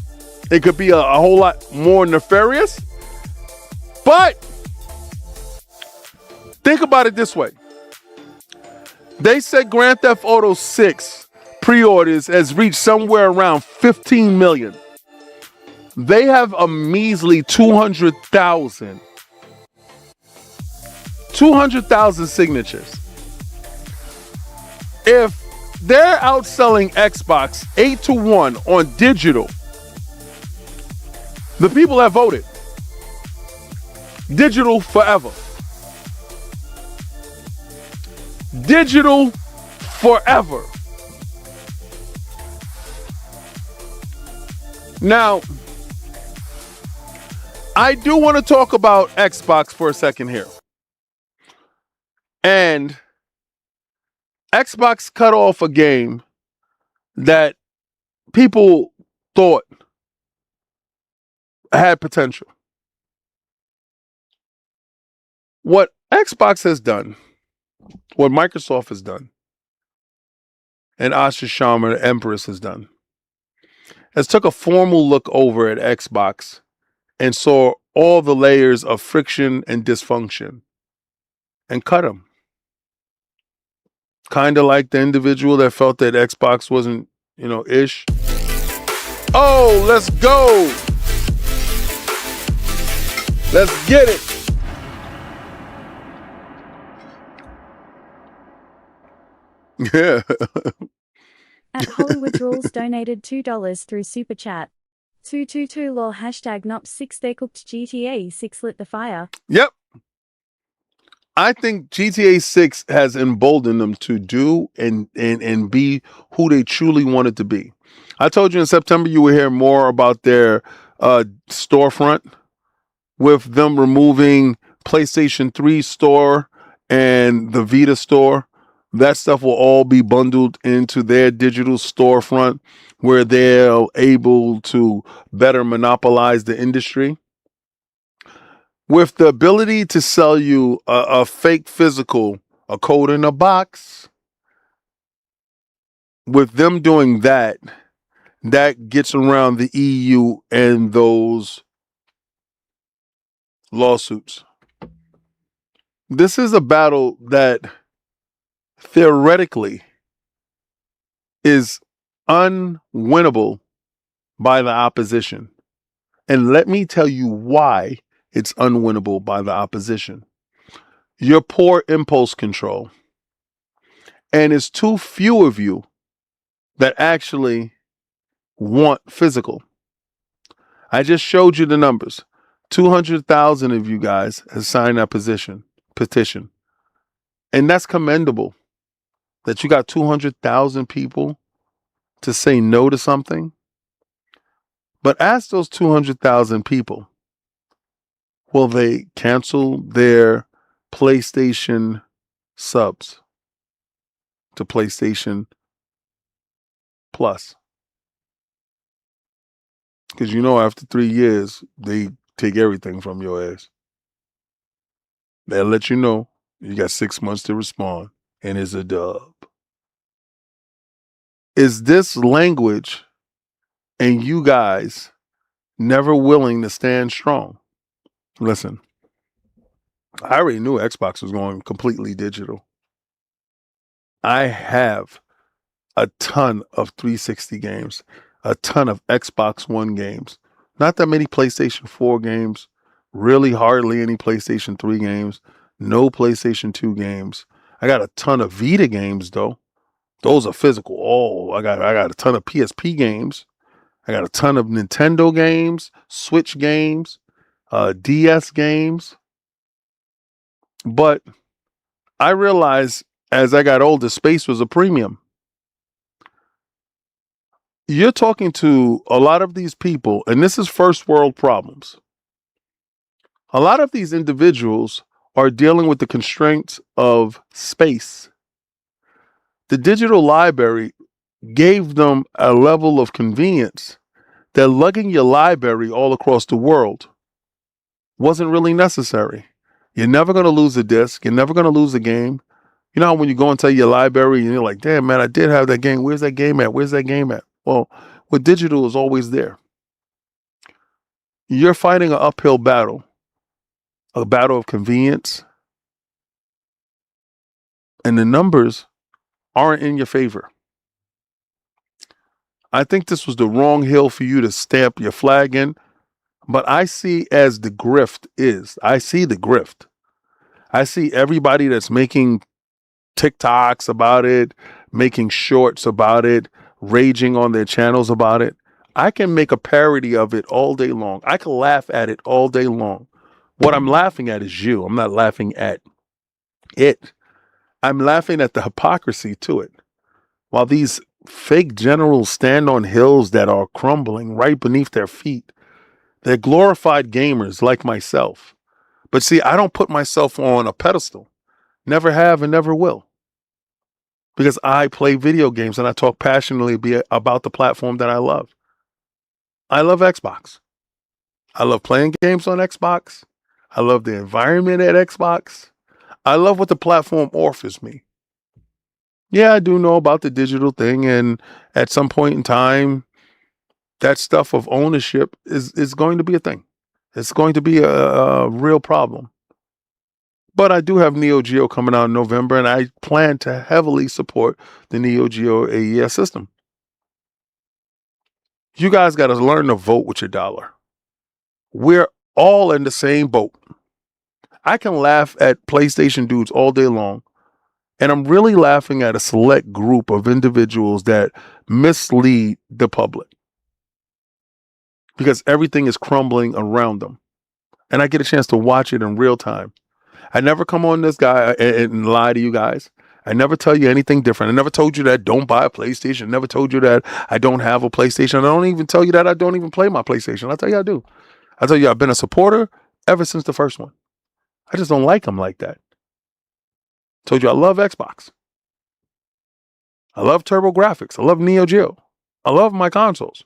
It could be a whole lot more nefarious. But think about it this way. They said Grand Theft Auto 6 pre-orders has reached somewhere around 15 million. They have a measly 200,000 signatures. If they're outselling Xbox 8-1 on digital, the people have voted. Digital forever. Digital forever. Now, I do want to talk about Xbox for a second here. And Xbox cut off a game that people thought had potential. What Xbox has done, what Microsoft has done, and Asha Sharma, the Empress, has done, has took a formal look over at Xbox and saw all the layers of friction and dysfunction and cut them. Kind of like the individual that felt that Xbox wasn't, ish. Oh, let's go. Let's get it. Yeah. At Hollywood Rules donated $2 through Super Chat. 222 lol hashtag NOP 6 they cooked GTA 6 lit the fire. Yep. I think GTA 6 has emboldened them to do and be who they truly wanted to be. I told you in September you will hear more about their storefront with them removing PlayStation 3 store and the Vita store That stuff will all be bundled into their digital storefront where they're able to better monopolize the industry. With the ability to sell you a fake physical, a code in a box, with them doing that, that gets around the EU and those lawsuits. This is a battle that theoretically is unwinnable by the opposition. And let me tell you why it's unwinnable by the opposition. Your poor impulse control. And it's too few of you that actually want physical. I just showed you the numbers. 200,000 of you guys have signed that petition. And that's commendable that you got 200,000 people to say no to something. But ask those 200,000 people, will they cancel their PlayStation subs to PlayStation Plus? Because after 3 years, they take everything from your ass. They'll let you know you got 6 months to respond, and it's a dub. Is this language and you guys never willing to stand strong? Listen, I already knew Xbox was going completely digital. I have a ton of 360 games, a ton of Xbox One games, not that many PlayStation 4 games, really hardly any PlayStation 3 games, no PlayStation 2 games. I got a ton of Vita games though. Those are physical. Oh, I got a ton of PSP games. I got a ton of Nintendo games, Switch games, DS games. But I realized as I got older, space was a premium. You're talking to a lot of these people, and this is first world problems. A lot of these individuals are dealing with the constraints of space. The digital library gave them a level of convenience that lugging your library all across the world wasn't really necessary. You're never going to lose a disc. You're never going to lose a game. You know how when you go into your library and you're like, damn, man, I did have that game. Where's that game at? Where's that game at? Well, with digital is always there. You're fighting an uphill battle, a battle of convenience, and the numbers aren't in your favor. I think this was the wrong hill for you to stamp your flag in, but I see as the grift is. I see the grift. I see everybody that's making TikToks about it, making shorts about it, raging on their channels about it. I can make a parody of it all day long. I can laugh at it all day long. What I'm laughing at is you. I'm not laughing at it. I'm laughing at the hypocrisy to it. While these fake generals stand on hills that are crumbling right beneath their feet, they're glorified gamers like myself. But see, I don't put myself on a pedestal. Never have and never will. Because I play video games and I talk passionately about the platform that I love. I love Xbox. I love playing games on Xbox. I love the environment at Xbox. I love what the platform offers me. Yeah, I do know about the digital thing, and at some point in time, that stuff of ownership is going to be a thing. It's going to be a real problem. But I do have Neo Geo coming out in November, and I plan to heavily support the Neo Geo AES system. You guys got to learn to vote with your dollar. We're all in the same boat. I can laugh at PlayStation dudes all day long, and I'm really laughing at a select group of individuals that mislead the public because everything is crumbling around them. And I get a chance to watch it in real time. I never come on this guy and lie to you guys. I never tell you anything different. I never told you that don't buy a PlayStation. I never told you that I don't have a PlayStation. I don't even tell you that I don't even play my PlayStation. I'll tell you I do. I'll tell you I've been a supporter ever since the first one. I just don't like them like that. Told you I love Xbox. I love TurboGrafx. I love Neo Geo. I love my consoles.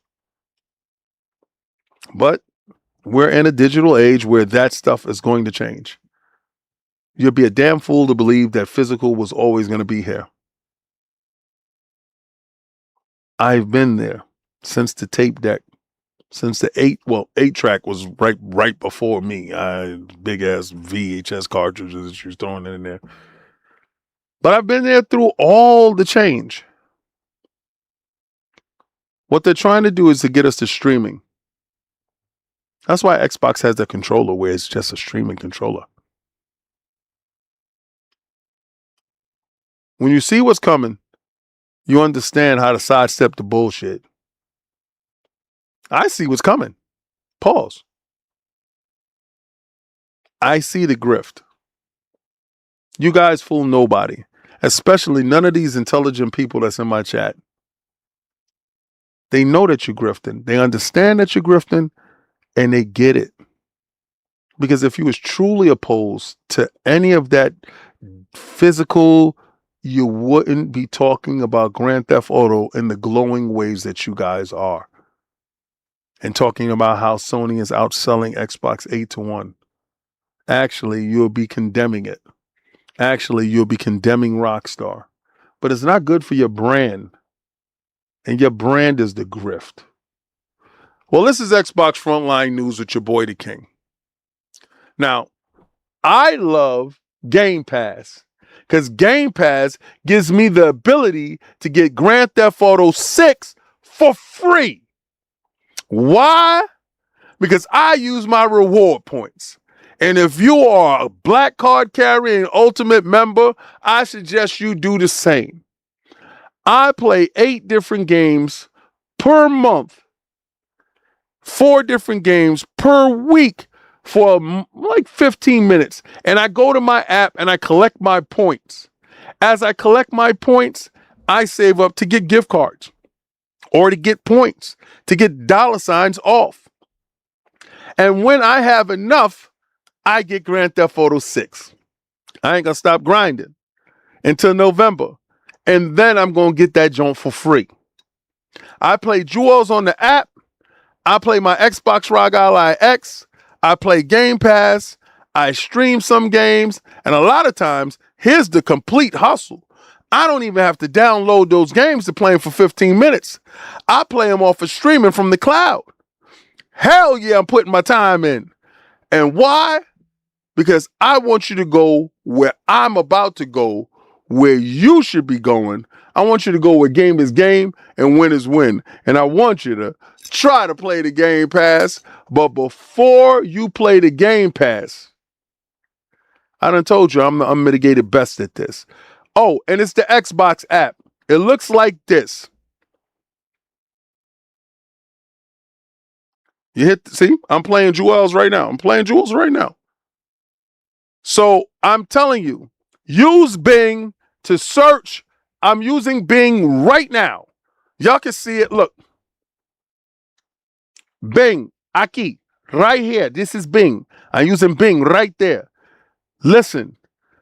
But we're in a digital age where that stuff is going to change. You'd be a damn fool to believe that physical was always going to be here. I've been there since the tape deck, since the 8-track was right before me. Big ass VHS cartridges that she was throwing in there. But I've been there through all the change. What they're trying to do is to get us to streaming. That's why Xbox has the controller where it's just a streaming controller. When you see what's coming, you understand how to sidestep the bullshit. I see what's coming. Pause. I see the grift. You guys fool nobody, especially none of these intelligent people that's in my chat. They know that you're grifting. They understand that you're grifting, and they get it. Because if you was truly opposed to any of that physical, you wouldn't be talking about Grand Theft Auto in the glowing ways that you guys are. And talking about how Sony is outselling Xbox 8-1. Actually, you'll be condemning it. Actually, you'll be condemning Rockstar. But it's not good for your brand. And your brand is the grift. Well, this is Xbox Frontline News with your boy, the King. Now, I love Game Pass because Game Pass gives me the ability to get Grand Theft Auto 6 for free. Why? Because I use my reward points. And if you are a black card carrying Ultimate member, I suggest you do the same. I play 8 different games per month, 4 different games per week for like 15 minutes. And I go to my app and I collect my points. As I collect my points, I save up to get gift cards or to get points, to get $ off. And when I have enough, I get Grand Theft Auto 6. I ain't gonna stop grinding until November. And then I'm going to get that joint for free. I play Jewels on the app. I play my Xbox ROG Ally X. I play Game Pass. I stream some games. And a lot of times, here's the complete hustle. I don't even have to download those games to play them for 15 minutes. I play them off of streaming from the cloud. Hell yeah, I'm putting my time in. And why? Because I want you to go where I'm about to go, where you should be going. I want you to go where game is game and win is win. And I want you to try to play the Game Pass. But before you play the Game Pass, I done told you I'm the unmitigated best at this. Oh, and it's the Xbox app. It looks like this. See, I'm playing Jewels right now. So I'm telling you, use Bing to search. I'm using Bing right now. Y'all can see it. Look. Bing. Aquí. Right here. This is Bing. I'm using Bing right there. Listen.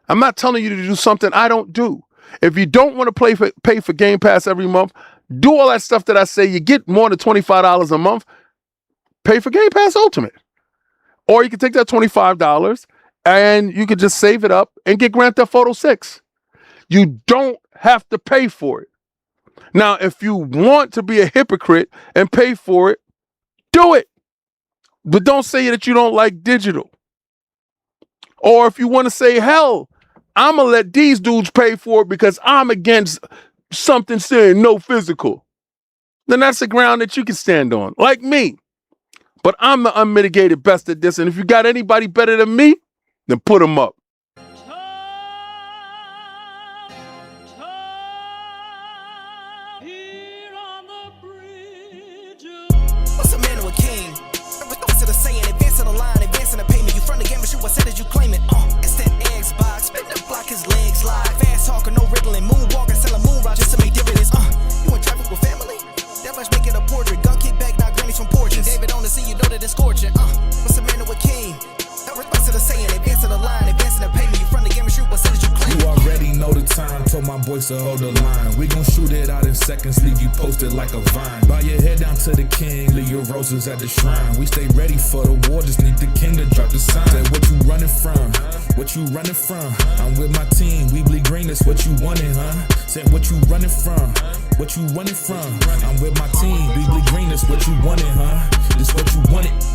I'm not telling you to do something I don't do. If you don't want to pay for Game Pass every month, do all that stuff that I say. You get more than $25 a month. Pay for Game Pass Ultimate. Or you can take that $25 and you could just save it up and get Grand Theft Auto 6. You don't have to pay for it. Now, if you want to be a hypocrite and pay for it, do it. But don't say that you don't like digital. Or if you want to say, hell, I'm going to let these dudes pay for it because I'm against something saying no physical. Then that's the ground that you can stand on, like me. But I'm the unmitigated best at this. And if you got anybody better than me, then put them up. What's a man or a king? What's it a saying? Advancing the line, advancing the payment. You front the game, but shoot what said as you claim it. It's that Xbox. Spin the block, his legs slide. Fast talking, no riddling. Moonwalking, selling moon rock just to make dividends. You in traffic with family? That much making a portrait. Gun kick back, not grannies from porches. David on the scene, you know that it's scorching. What's a man or a king? What's it a saying? Advancing the line, advancing told my boys to hold the line. We gon' shoot it out in seconds, leave you posted like a vine. Bow your head down to the king, leave your roses at the shrine. We stay ready for the war, just need the king to drop the sign. Say what you running from, what you running from? I'm with my team, we bleed green, that's what you wanted, huh? Said what you running from, what you running from? I'm with my team, we bleed green, that's what you wanted, huh? This what you wanted.